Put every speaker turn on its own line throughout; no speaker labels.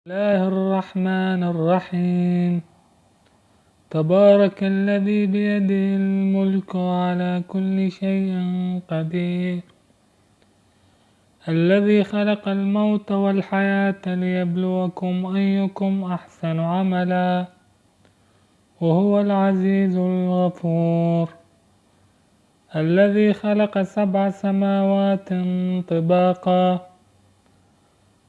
الله الرحمن الرحيم. تبارك الذي بيده الملك وعلى كل شيء قدير، الذي خلق الموت والحياة ليبلوكم أيكم أحسن عملا، وهو العزيز الغفور، الذي خلق 7 سماوات طباقا،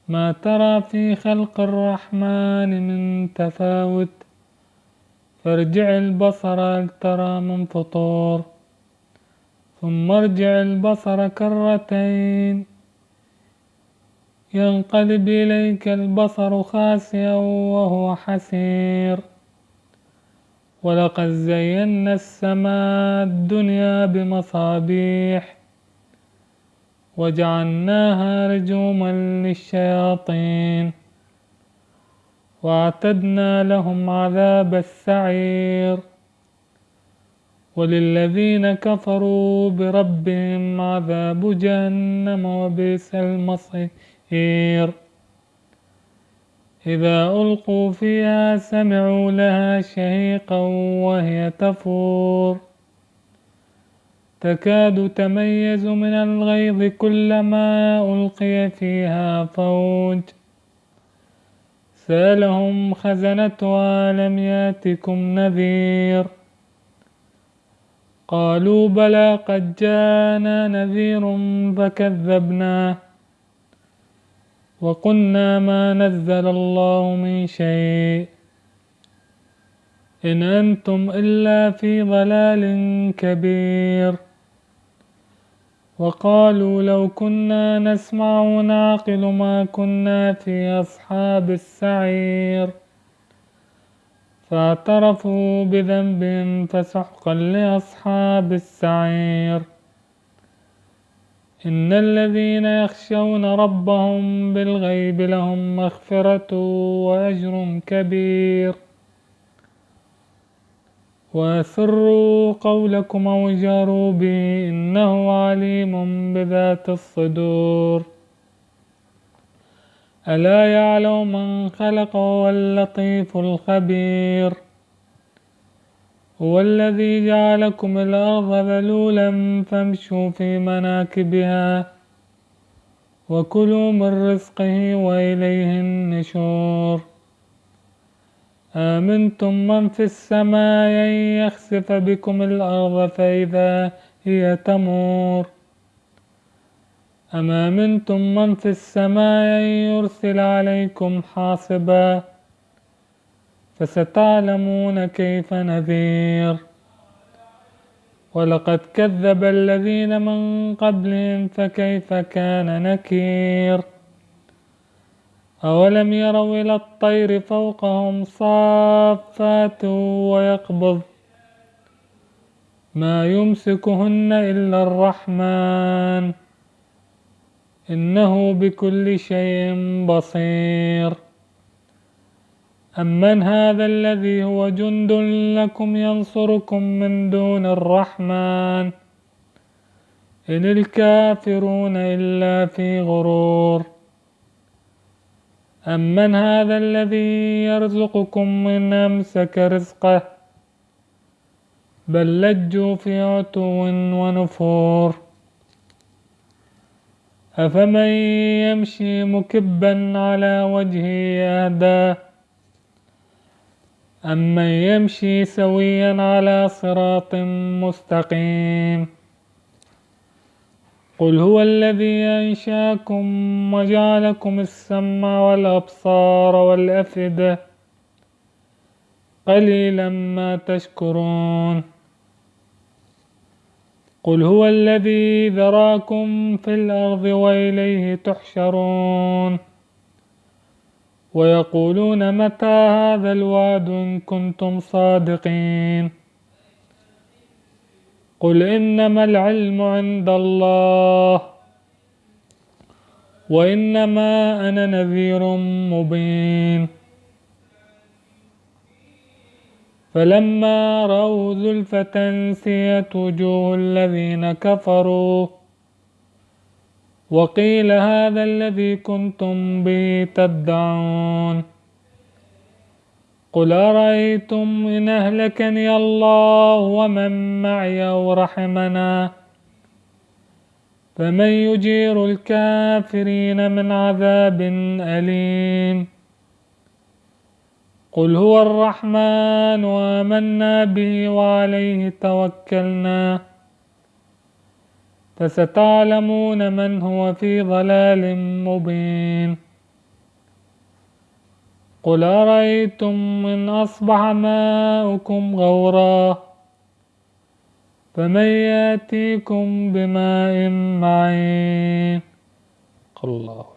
ما ترى في خلق الرحمن من تفاوت، فارجع البصر هل ترى من فطور، ثم ارجع البصر كرتين ينقلب إليك البصر خاسئا وهو حسير، ولقد زينا السماء الدنيا بمصابيح وجعلناها رجوما للشياطين، واعتدنا لهم عذاب السعير، وللذين كفروا بربهم عذاب جهنم وبئس المصير. إذا ألقوا فيها سمعوا لها شهيقا وهي تفور، تكاد تميز من الغيظ كلما ألقي فيها فوج سألهم خزنتها ألم يأتكم نذير، قالوا بلى قد جاءنا نذير فكذبنا وقلنا ما نزل الله من شيء إن أنتم إلا في ضلال كبير، وقالوا لو كنا نسمع ونعقل ما كنا في أصحاب السعير، فاعترفوا بذنبهم فسحقا لأصحاب السعير. إن الذين يخشون ربهم بالغيب لهم مغفرة وأجر كبير، وأسروا قولكم أو اجهروا به إنه عليم بذات الصدور. ألا يعلم من خلق وهو اللطيف الخبير، هو الذي جعلكم الأرض ذلولا فامشوا في مناكبها وكلوا من رزقه وإليه النشور. آمنتم من في السماء أن يخسف بكم الأرض فإذا هي تمور، أم آمنتم من في السماء أن يرسل عليكم حاصبا، فستعلمون كيف نذير. ولقد كذب الذين من قبلهم فكيف كان نكير. أولم يروا إلى الطير فوقهم صافات ويقبض ما يمسكهن إلا الرحمن إنه بكل شيء بصير. أمن هذا الذي هو جند لكم ينصركم من دون الرحمن إن الكافرون إلا في غرور. أمن هذا الذي يرزقكم من أمسك رزقه بل لجوا في عتو ونفور. أفمن يمشي مكبا على وجهه أهدى أمن يمشي سويا على صراط مستقيم. قل هو الذي أنشأكم وجعلكم السمع والأبصار والأفئدة قليلا ما تشكرون. قل هو الذي ذراكم في الأرض وإليه تحشرون. ويقولون متى هذا الوعد إن كنتم صادقين. قل إنما العلم عند الله وإنما أنا نذير مبين. فلما رأوا زلفة سيئت وجوه الذين كفروا وقيل هذا الذي كنتم به تدعون. قل أرأيتم إن أهلكني الله ومن معي أو رحمنا فمن يجير الكافرين من عذاب أليم. قل هو الرحمن وآمنا به وعليه توكلنا فستعلمون من هو في ضلال مبين. قل أرأيتم إن أصبح ماؤكم غورا فمن يأتيكم بماء معين. الله